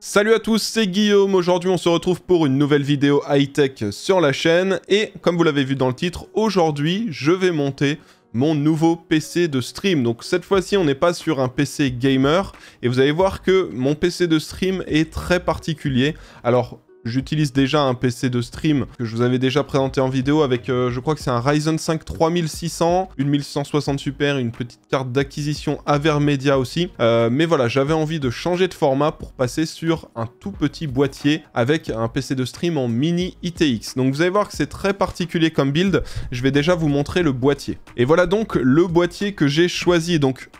Salut à tous, c'est Guillaume. Aujourd'hui on se retrouve pour une nouvelle vidéo high-tech sur la chaîne et comme vous l'avez vu dans le titre, aujourd'hui je vais monter mon nouveau PC de stream. Donc cette fois-ci on n'est pas sur un PC gamer et vous allez voir que mon PC de stream est très particulier. Alors j'utilise déjà un PC de stream que je vous avais déjà présenté en vidéo avec, je crois que c'est un Ryzen 5 3600, une 1660 Super, une petite carte d'acquisition Avermedia aussi. Mais voilà, j'avais envie de changer de format pour passer sur un tout petit boîtier avec un PC de stream en mini ITX. Donc vous allez voir que c'est très particulier comme build. Je vais déjà vous montrer le boîtier. Et voilà donc le boîtier que j'ai choisi. Donc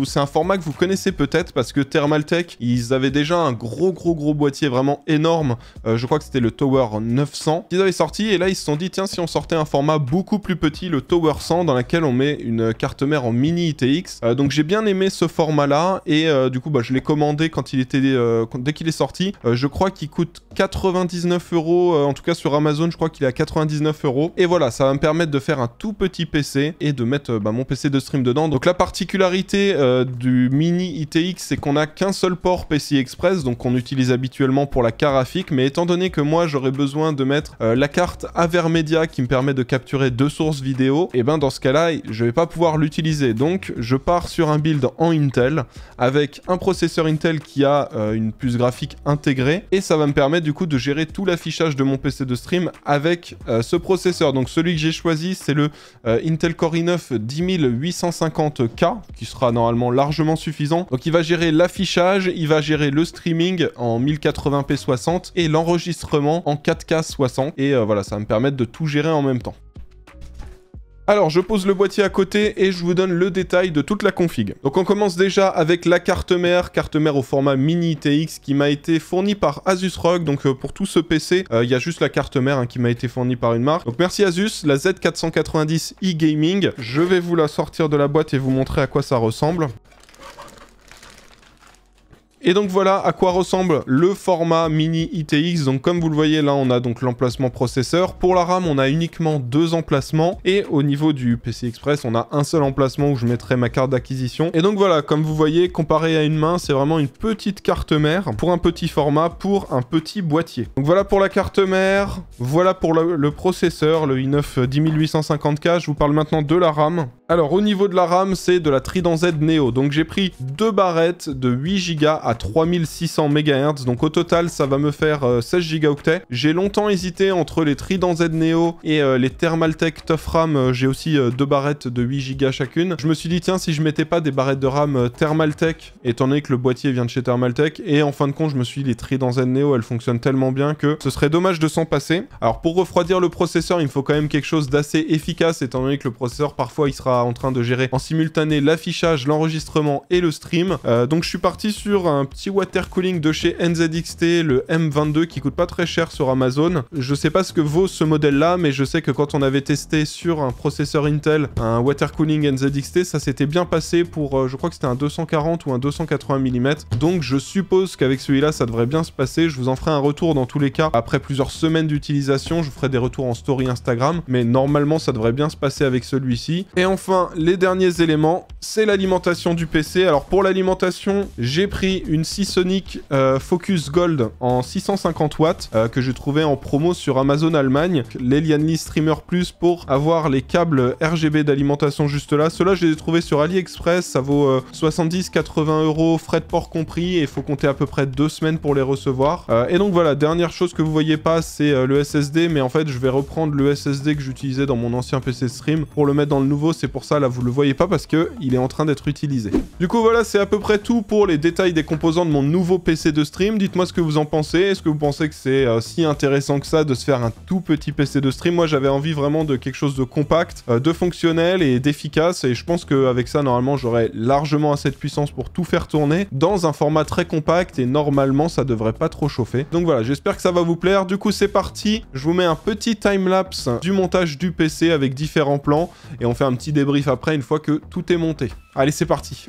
c'est un format que vous connaissez peut-être parce que Thermaltake, ils avaient déjà un gros boîtier vraiment énorme. Je crois que c'était le Tower 900 qu'ils avaient sorti et là ils se sont dit tiens si on sortait un format beaucoup plus petit, le Tower 100 dans lequel on met une carte mère en mini ITX. Donc j'ai bien aimé ce format là et du coup je l'ai commandé quand il était dès qu'il est sorti. Je crois qu'il coûte 99 €, en tout cas sur Amazon je crois qu'il est à 99 € et voilà, ça va me permettre de faire un tout petit PC et de mettre mon PC de stream dedans. Donc la particularité du mini ITX, c'est qu'on n'a qu'un seul port PCI Express, donc on utilise habituellement pour la carte graphique, mais étant donné que moi j'aurais besoin de mettre la carte Avermedia qui me permet de capturer 2 sources vidéo, et ben dans ce cas-là, je vais pas pouvoir l'utiliser. Donc je pars sur un build en Intel avec un processeur Intel qui a une puce graphique intégrée, et ça va me permettre du coup de gérer tout l'affichage de mon PC de stream avec ce processeur. Donc celui que j'ai choisi, c'est le Intel Core i9 10850K qui sera normalement largement suffisant. Donc il va gérer l'affichage, il va gérer le streaming en 1080p 60 et l'enregistrement en 4K 60. Et voilà, ça va me permettre de tout gérer en même temps. Alors, je pose le boîtier à côté et je vous donne le détail de toute la config. Donc, on commence déjà avec la carte mère au format mini ITX qui m'a été fournie par Asus ROG. Donc, pour tout ce PC, il y a juste la carte mère qui m'a été fournie par une marque. Donc, merci Asus, la Z490 e-Gaming. Je vais vous la sortir de la boîte et vous montrer à quoi ça ressemble. Et donc voilà à quoi ressemble le format mini ITX. Donc comme vous le voyez là, on a donc l'emplacement processeur. Pour la RAM, on a uniquement 2 emplacements. Et au niveau du PCI Express, on a un seul emplacement où je mettrai ma carte d'acquisition. Et donc voilà, comme vous voyez, comparé à une main, c'est vraiment une petite carte mère pour un petit format, pour un petit boîtier. Donc voilà pour la carte mère, voilà pour le processeur, le i9 10850K. Je vous parle maintenant de la RAM. Alors au niveau de la RAM, c'est de la Trident Z Neo. Donc j'ai pris 2 barrettes de 8 Go à 3600 MHz. Donc au total, ça va me faire 16 Go. J'ai longtemps hésité entre les Trident Z Neo et les Thermaltake Tough RAM. J'ai aussi 2 barrettes de 8 Go chacune. Je me suis dit tiens, si je mettais pas des barrettes de RAM Thermaltake, étant donné que le boîtier vient de chez Thermaltake, et en fin de compte, je me suis dit les Trident Z Neo, elles fonctionnent tellement bien que ce serait dommage de s'en passer. Alors pour refroidir le processeur, il me faut quand même quelque chose d'assez efficace, étant donné que le processeur, parfois, il sera en train de gérer en simultané l'affichage, l'enregistrement et le stream. Donc je suis parti sur un petit water cooling de chez NZXT, le M22, qui coûte pas très cher sur Amazon. Je sais pas ce que vaut ce modèle-là, mais je sais que quand on avait testé sur un processeur Intel, un water cooling NZXT, ça s'était bien passé pour, je crois que c'était un 240 ou un 280 mm. Donc je suppose qu'avec celui-là, ça devrait bien se passer. Je vous en ferai un retour dans tous les cas. Après plusieurs semaines d'utilisation, je vous ferai des retours en story Instagram, mais normalement, ça devrait bien se passer avec celui-ci. Et enfin, les derniers éléments, c'est l'alimentation du PC. Alors pour l'alimentation, j'ai pris une Seasonic Focus Gold en 650 watts que j'ai trouvé en promo sur Amazon Allemagne. L'Elianli Streamer Plus pour avoir les câbles RGB d'alimentation juste là. Ceux-là, je les ai trouvés sur AliExpress. Ça vaut 70-80 €, frais de port compris, et il faut compter à peu près 2 semaines pour les recevoir. Et donc voilà, dernière chose que vous voyez pas, c'est le SSD, mais en fait, je vais reprendre le SSD que j'utilisais dans mon ancien PC stream pour le mettre dans le nouveau. C'est pour ça, là, vous le voyez pas parce que il est en train d'être utilisé. Du coup, voilà, c'est à peu près tout pour les détails des composants de mon nouveau PC de stream. Dites-moi ce que vous en pensez. Est-ce que vous pensez que c'est si intéressant que ça de se faire un tout petit PC de stream? Moi, j'avais envie vraiment de quelque chose de compact, de fonctionnel et d'efficace, et je pense qu'avec ça, normalement, j'aurai largement assez de puissance pour tout faire tourner dans un format très compact, et normalement, ça devrait pas trop chauffer. Donc voilà, j'espère que ça va vous plaire. Du coup, c'est parti. Je vous mets un petit timelapse du montage du PC avec différents plans, et on fait un petit débrief après une fois que tout est monté. Allez, c'est parti.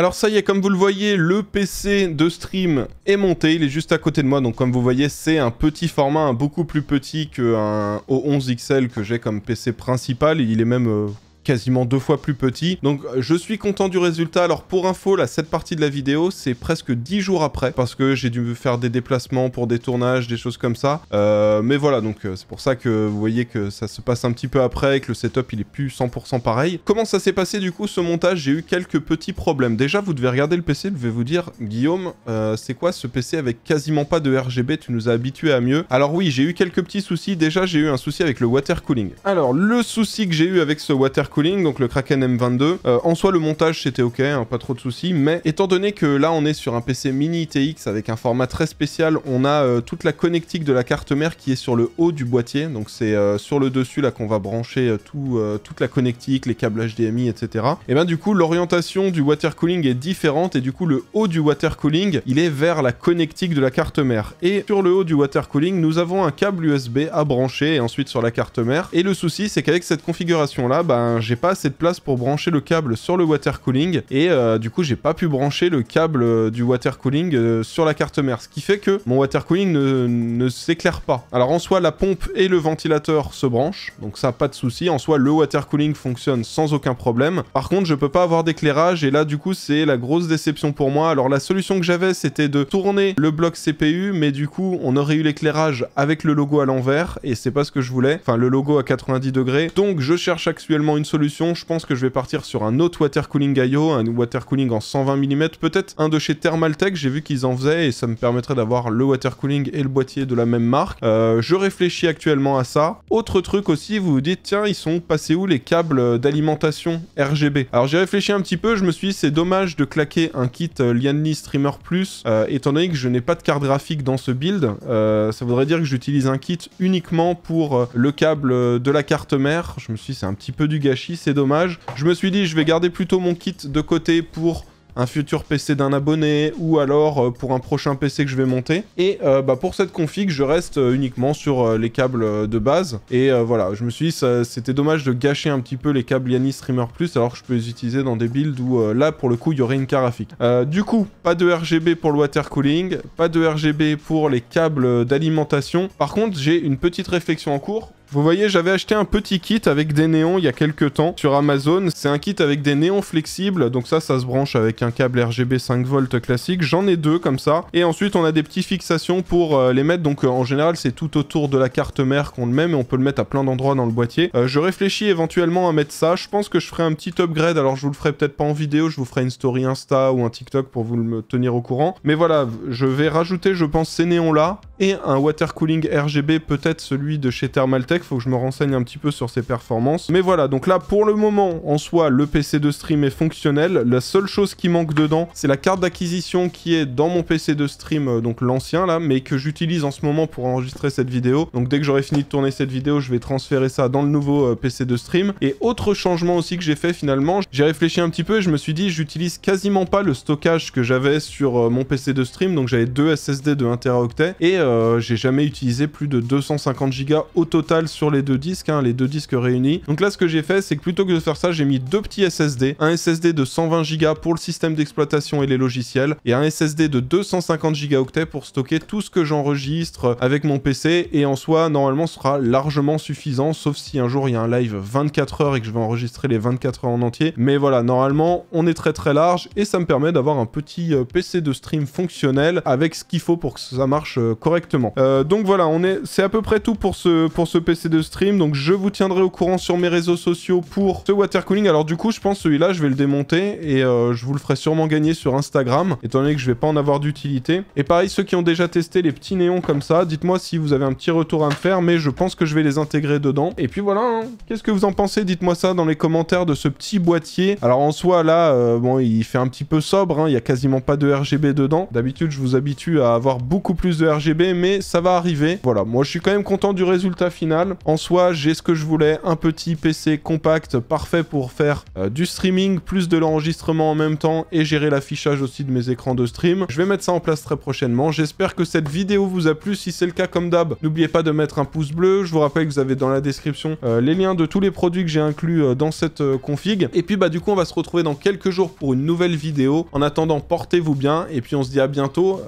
Alors ça y est, comme vous le voyez, le PC de stream est monté, il est juste à côté de moi, donc comme vous voyez, c'est un petit format, beaucoup plus petit qu'un O11 XL que j'ai comme PC principal, il est même... quasiment 2 fois plus petit. Donc je suis content du résultat. Alors pour info, là, cette partie de la vidéo, c'est presque 10 jours après, parce que j'ai dû faire des déplacements pour des tournages, des choses comme ça. Mais voilà, donc c'est pour ça que vous voyez que ça se passe un petit peu après, et que le setup, il est plus 100% pareil. Comment ça s'est passé du coup, ce montage? J'ai eu quelques petits problèmes. Déjà, vous devez regarder le PC, vous devez vous dire, Guillaume, c'est quoi ce PC avec quasiment pas de RGB? Tu nous as habitués à mieux. Alors oui, j'ai eu quelques petits soucis. Déjà, j'ai eu un souci avec le water cooling. Alors, le souci que j'ai eu avec ce water cooling, donc le Kraken M22, en soi le montage c'était ok, hein, pas trop de soucis, mais étant donné que là on est sur un PC mini ITX avec un format très spécial, on a toute la connectique de la carte mère qui est sur le haut du boîtier, donc c'est sur le dessus là qu'on va brancher toute la connectique, les câbles HDMI, etc. Et bien du coup l'orientation du water cooling est différente, et du coup le haut du water cooling il est vers la connectique de la carte mère, et sur le haut du water cooling nous avons un câble USB à brancher et ensuite sur la carte mère, et le souci c'est qu'avec cette configuration là, ben j'ai pas assez de place pour brancher le câble sur le water cooling, et du coup j'ai pas pu brancher le câble du water cooling sur la carte mère, ce qui fait que mon water cooling ne s'éclaire pas. Alors en soi la pompe et le ventilateur se branchent, donc ça pas de souci, en soi le water cooling fonctionne sans aucun problème. Par contre je peux pas avoir d'éclairage, et là du coup c'est la grosse déception pour moi. Alors la solution que j'avais c'était de tourner le bloc CPU, mais du coup on aurait eu l'éclairage avec le logo à l'envers, et c'est pas ce que je voulais, enfin le logo à 90 degrés, donc je cherche actuellement une solution. Je pense que je vais partir sur un autre water cooling IO, un water cooling en 120 mm, peut-être un de chez Thermaltake, j'ai vu qu'ils en faisaient et ça me permettrait d'avoir le water cooling et le boîtier de la même marque. Je réfléchis actuellement à ça. Autre truc aussi, vous vous dites tiens, ils sont passés où les câbles d'alimentation RGB? Alors j'ai réfléchi un petit peu, je me suis dit c'est dommage de claquer un kit Lianli Streamer Plus, étant donné que je n'ai pas de carte graphique dans ce build. Ça voudrait dire que j'utilise un kit uniquement pour le câble de la carte mère. Je me suis dit c'est un petit peu du gâchis, c'est dommage. Je me suis dit je vais garder plutôt mon kit de côté pour un futur PC d'un abonné, ou alors pour un prochain PC que je vais monter. Et pour cette config, je reste uniquement sur les câbles de base. Et voilà, je me suis dit c'était dommage de gâcher un petit peu les câbles Lianli Streamer Plus, alors que je peux les utiliser dans des builds où là, pour le coup, il y aurait une carte graphique. Du coup, pas de RGB pour le water cooling, pas de RGB pour les câbles d'alimentation. Par contre, j'ai une petite réflexion en cours. Vous voyez, j'avais acheté un petit kit avec des néons il y a quelques temps sur Amazon. C'est un kit avec des néons flexibles, donc ça se branche avec un câble RGB 5V classique. J'en ai 2 comme ça. Et ensuite, on a des petites fixations pour les mettre. Donc en général, c'est tout autour de la carte mère qu'on le met, mais on peut le mettre à plein d'endroits dans le boîtier. Je réfléchis éventuellement à mettre ça. Je pense que je ferai un petit upgrade. Alors je vous le ferai peut-être pas en vidéo, je vous ferai une story Insta ou un TikTok pour vous me tenir au courant. Mais voilà, je vais rajouter, je pense, ces néons-là et un water cooling RGB, peut-être celui de chez Thermaltake. Faut que je me renseigne un petit peu sur ses performances. Mais voilà, donc là, pour le moment, en soi, le PC de stream est fonctionnel. La seule chose qui manque dedans, c'est la carte d'acquisition qui est dans mon PC de stream, donc l'ancien là, mais que j'utilise en ce moment pour enregistrer cette vidéo. Donc dès que j'aurai fini de tourner cette vidéo, je vais transférer ça dans le nouveau PC de stream. Et autre changement aussi que j'ai fait finalement, j'ai réfléchi un petit peu et je me suis dit, j'utilise quasiment pas le stockage que j'avais sur mon PC de stream. Donc j'avais 2 SSD de 1 Teraoctet et j'ai jamais utilisé plus de 250 Go au total sur les 2 disques, hein, les 2 disques réunis. Donc là, ce que j'ai fait, c'est que plutôt que de faire ça, j'ai mis 2 petits SSD. Un SSD de 120 Go pour le système d'exploitation et les logiciels, et un SSD de 250 Go pour stocker tout ce que j'enregistre avec mon PC, et en soi, normalement, ce sera largement suffisant, sauf si un jour, il y a un live 24 heures et que je vais enregistrer les 24 heures en entier. Mais voilà, normalement, on est très très large, et ça me permet d'avoir un petit PC de stream fonctionnel avec ce qu'il faut pour que ça marche correctement. Donc voilà, c'est à peu près tout pour ce PC de stream. Donc je vous tiendrai au courant sur mes réseaux sociaux pour ce water cooling. Alors du coup, je pense celui-là, je vais le démonter et je vous le ferai sûrement gagner sur Instagram, étant donné que je vais pas en avoir d'utilité. Et pareil, ceux qui ont déjà testé les petits néons comme ça, dites-moi si vous avez un petit retour à me faire, mais je pense que je vais les intégrer dedans. Et puis voilà, hein. Qu'est-ce que vous en pensez? Dites-moi ça dans les commentaires de ce petit boîtier. Alors en soi, là, bon, il fait un petit peu sobre, hein. Il y a quasiment pas de RGB dedans. D'habitude, je vous habitue à avoir beaucoup plus de RGB, fait, mais ça va arriver. Voilà, moi je suis quand même content du résultat final. En soi, j'ai ce que je voulais, un petit PC compact, parfait pour faire du streaming, plus de l'enregistrement en même temps et gérer l'affichage aussi de mes écrans de stream. Je vais mettre ça en place très prochainement. J'espère que cette vidéo vous a plu. Si c'est le cas, comme d'hab, n'oubliez pas de mettre un pouce bleu. Je vous rappelle que vous avez dans la description les liens de tous les produits que j'ai inclus dans cette config. Et puis bah du coup, on va se retrouver dans quelques jours pour une nouvelle vidéo. En attendant, portez-vous bien et puis on se dit à bientôt,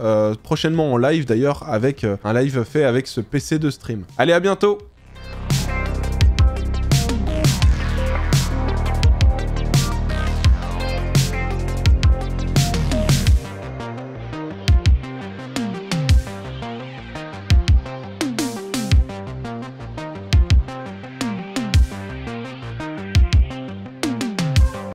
prochainement en live d'ailleurs, avec un live fait avec ce PC de stream. Allez, à bientôt!